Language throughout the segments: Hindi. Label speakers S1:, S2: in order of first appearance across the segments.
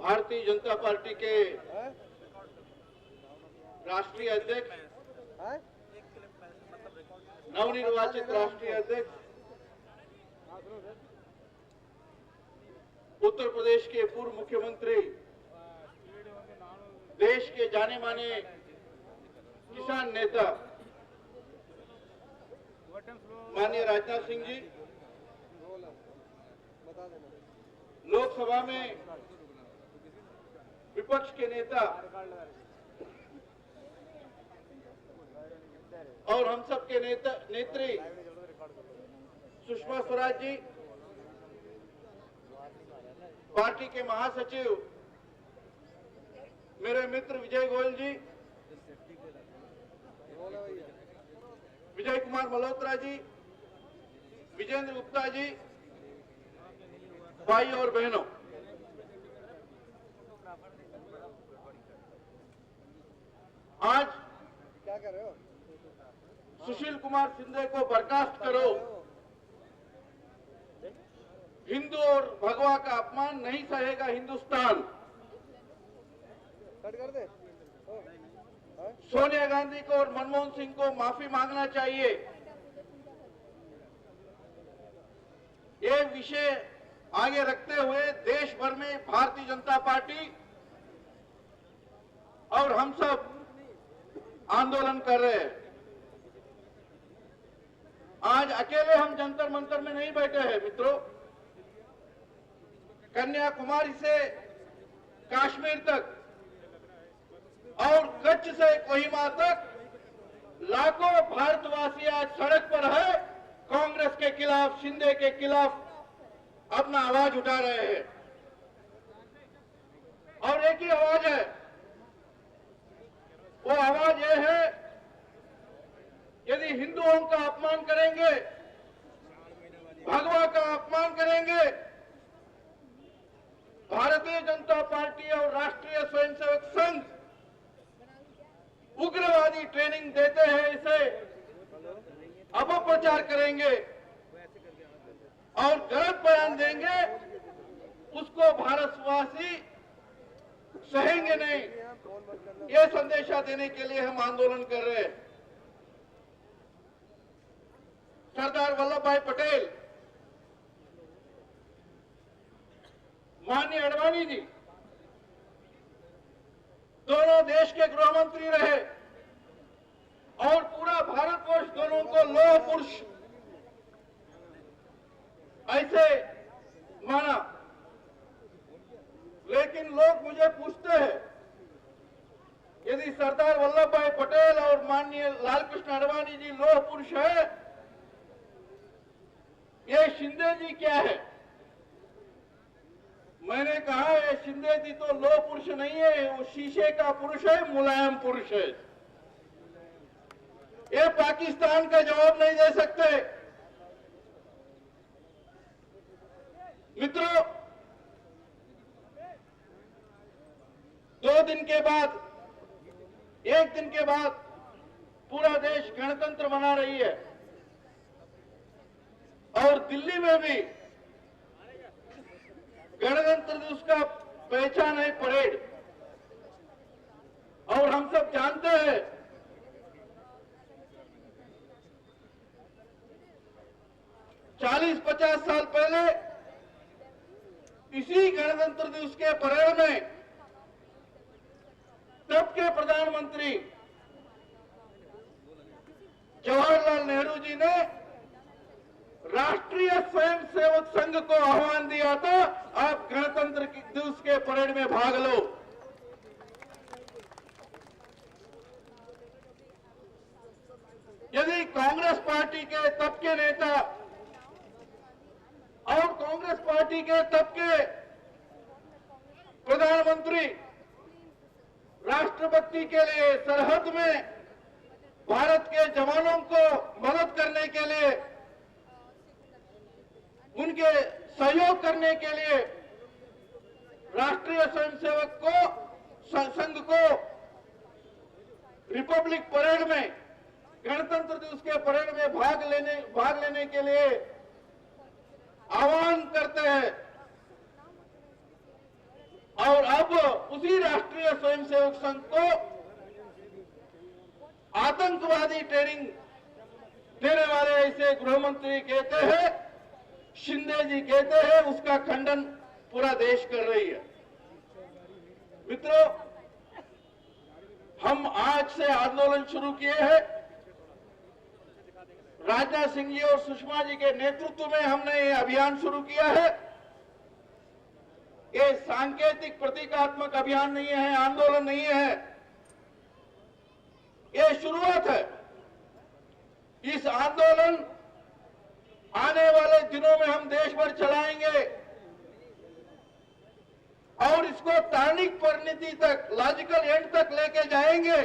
S1: भारतीय जनता पार्टी के राष्ट्रीय अध्यक्ष, नवनिर्वाचित राष्ट्रीय अध्यक्ष, उत्तर प्रदेश के पूर्व मुख्यमंत्री, देश के जाने माने किसान नेता माननीय राजनाथ सिंह जी, लोकसभा में विपक्ष के नेता और हम सब के नेत्री सुषमा स्वराज जी, पार्टी के महासचिव मेरे मित्र विजय गोयल जी, विजय कुमार मल्होत्रा जी, विजेंद्र गुप्ता जी, भाई और बहनों, आज
S2: क्या कर रहे हो?
S1: सुशील कुमार शिंदे को बर्खास्त करो, हिंदू और भगवा का अपमान नहीं सहेगा हिंदुस्तान,
S2: कट कर दे।
S1: सोनिया गांधी को और मनमोहन सिंह को माफी मांगना चाहिए। ये विषय आगे रखते हुए देश भर में भारतीय जनता पार्टी और हम सब आंदोलन कर रहे हैं। आज अकेले हम जंतर मंतर में नहीं बैठे हैं मित्रों, कन्याकुमारी से कश्मीर तक और कच्छ से कोहिमा तक लाखों भारतवासी आज सड़क पर है, कांग्रेस के खिलाफ, शिंदे के खिलाफ अपना आवाज उठा रहे हैं। और एक ही आवाज है, वो आवाज ये है, यदि हिंदुओं का अपमान करेंगे, भगवा का अपमान करेंगे, भारतीय जनता पार्टी और राष्ट्रीय स्वयंसेवक संघ उग्रवादी ट्रेनिंग देते हैं, इसे अपप्रचार करेंगे और गलत बयान देंगे, उसको भारतवासी सहेंगे नहीं। ये संदेशा देने के लिए हम आंदोलन कर रहे हैं। सरदार वल्लभ भाई पटेल, माननीय आडवाणी जी दोनों देश के गृह मंत्री रहे और पूरा भारतवर्ष दोनों को लौह पुरुष ऐसे माना। लेकिन लोग मुझे पूछते हैं, यदि सरदार वल्लभ भाई पटेल और माननीय लालकृष्ण आडवाणी जी लौह पुरुष है, ये शिंदे जी क्या है? मैंने कहा ये शिंदे जी तो लौह पुरुष नहीं है, वो शीशे का पुरुष है, मुलायम पुरुष है। ये पाकिस्तान का जवाब नहीं दे सकते। मित्रों, 2 दिन के बाद, 1 दिन के बाद पूरा देश गणतंत्र मना रही है और दिल्ली में भी गणतंत्र दिवस का पहचान है परेड। और हम सब जानते हैं, चालीस 50 साल पहले इसी गणतंत्र दिवस के परेड में तब के प्रधानमंत्री जवाहरलाल नेहरू जी ने राष्ट्रीय स्वयंसेवक संघ को आह्वान दिया था, आप गणतंत्र दिवस के परेड में भाग लो। यदि कांग्रेस पार्टी के तब के नेता और कांग्रेस पार्टी के तब के प्रधानमंत्री राष्ट्रभक्ति के लिए सरहद में भारत के जवानों को मदद करने के लिए, उनके सहयोग करने के लिए राष्ट्रीय स्वयंसेवक संघ को रिपब्लिक परेड में, गणतंत्र दिवस के परेड में भाग लेने के लिए आह्वान करते हैं। और अब उसी राष्ट्रीय स्वयंसेवक संघ को आतंकवादी ट्रेनिंग देने वाले ऐसे गृह मंत्री कहते हैं, शिंदे जी कहते हैं, उसका खंडन पूरा देश कर रही है। मित्रों, हम आज से आंदोलन शुरू किए हैं। राजनाथ सिंह जी और सुषमा जी के नेतृत्व में हमने ये अभियान शुरू किया है। ये सांकेतिक प्रतीकात्मक अभियान नहीं है, आंदोलन नहीं है, ये शुरुआत है। इस आंदोलन आने वाले दिनों में हम देश भर चलाएंगे और इसको तार्किक परिणति तक, लॉजिकल एंड तक लेके जाएंगे।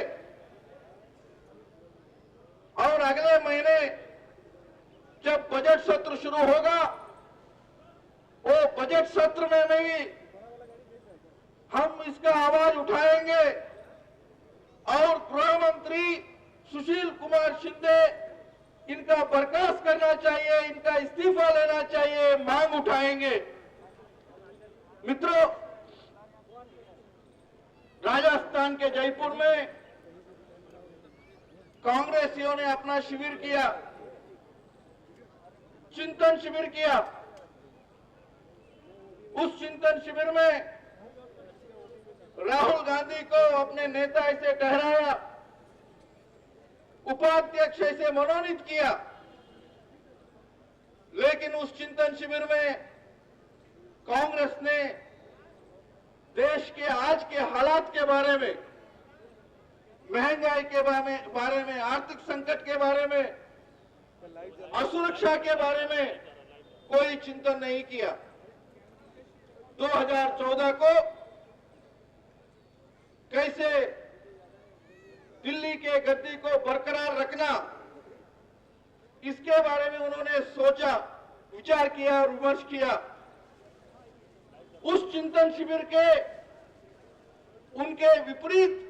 S1: और अगले महीने जब बजट सत्र शुरू होगा, वो बजट सत्र में भी हम इसका आवाज उठाएंगे और गृह मंत्री सुशील कुमार शिंदे, इनका बर्खास्त करना चाहिए, इनका इस्तीफा लेना चाहिए, मांग उठाएंगे। मित्रों, राजस्थान के जयपुर में कांग्रेसियों ने अपना शिविर किया, चिंतन शिविर किया। उस चिंतन शिविर में राहुल गांधी को अपने नेता ऐसे ठहराया, उपाध्यक्ष ऐसे मनोनीत किया। लेकिन उस चिंतन शिविर में कांग्रेस ने देश के आज के हालात के बारे में, महंगाई के बारे में, आर्थिक संकट के बारे में, असुरक्षा के बारे में कोई चिंतन नहीं किया। 2014 को कैसे दिल्ली के गद्दी को बरकरार रखना, इसके बारे में उन्होंने सोचा, विचार किया और विमर्श किया। उस चिंतन शिविर के उनके विपरीत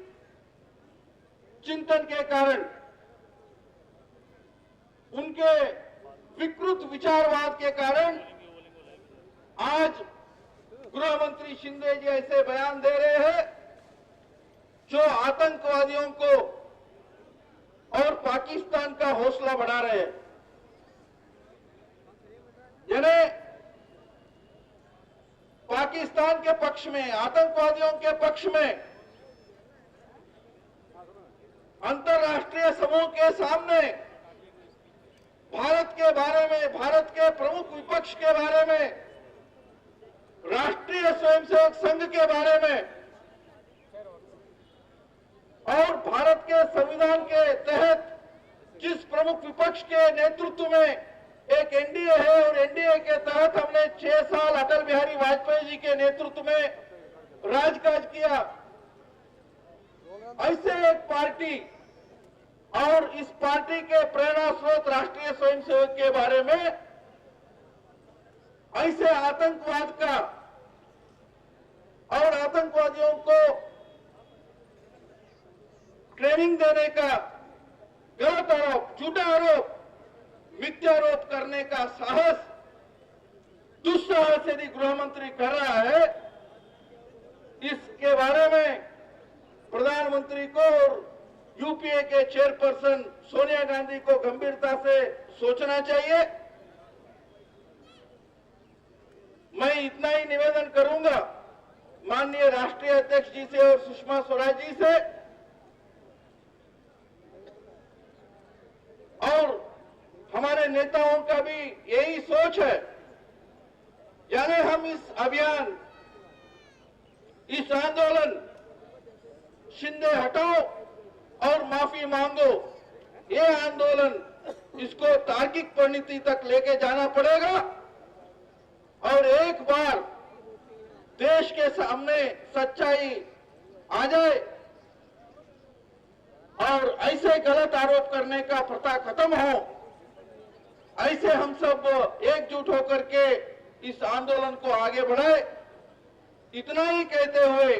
S1: चिंतन के कारण, उनके विकृत विचारवाद के कारण आज गृह मंत्री शिंदे जी ऐसे बयान दे रहे हैं जो आतंकवादियों को और पाकिस्तान का हौसला बढ़ा रहे हैं। यानी पाकिस्तान के पक्ष में, आतंकवादियों के पक्ष में अंतर्राष्ट्रीय समूह के सामने भारत के बारे में, भारत के प्रमुख विपक्ष के बारे में, राष्ट्रीय स्वयंसेवक संघ के बारे में और भारत के संविधान के तहत जिस प्रमुख विपक्ष के नेतृत्व में एक एनडीए है और एनडीए के तहत हमने 6 साल अटल बिहारी वाजपेयी जी के नेतृत्व में राजकाज किया, ऐसे एक पार्टी और इस पार्टी के प्रेरणा स्रोत राष्ट्रीय स्वयंसेवक के बारे में ऐसे आतंकवाद का और आतंकवादियों को ट्रेनिंग देने का गलत आरोप, झूठा आरोप, मिथ्यारोप करने का साहस, दुस्साहस यदि गृह मंत्री कर रहा है, इसके बारे में प्रधानमंत्री को और यूपीए के चेयरपर्सन सोनिया गांधी को गंभीरता से सोचना चाहिए। मैं इतना ही निवेदन करूंगा माननीय राष्ट्रीय अध्यक्ष जी से और सुषमा स्वराज जी से, और हमारे नेताओं का भी यही सोच है। यानी हम इस अभियान, इस आंदोलन शिंदे हटाओ और माफी मांगो, ये आंदोलन इसको तार्किक परिणति तक लेके जाना पड़ेगा और एक बार देश के सामने सच्चाई आ जाए और ऐसे गलत आरोप करने का प्रथा खत्म हो, ऐसे हम सब एकजुट होकर के इस आंदोलन को आगे बढ़ाए। इतना ही कहते हुए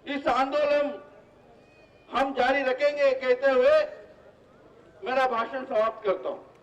S1: इस आंदोलन हम जारी रखेंगे कहते हुए मेरा भाषण समाप्त करता हूं।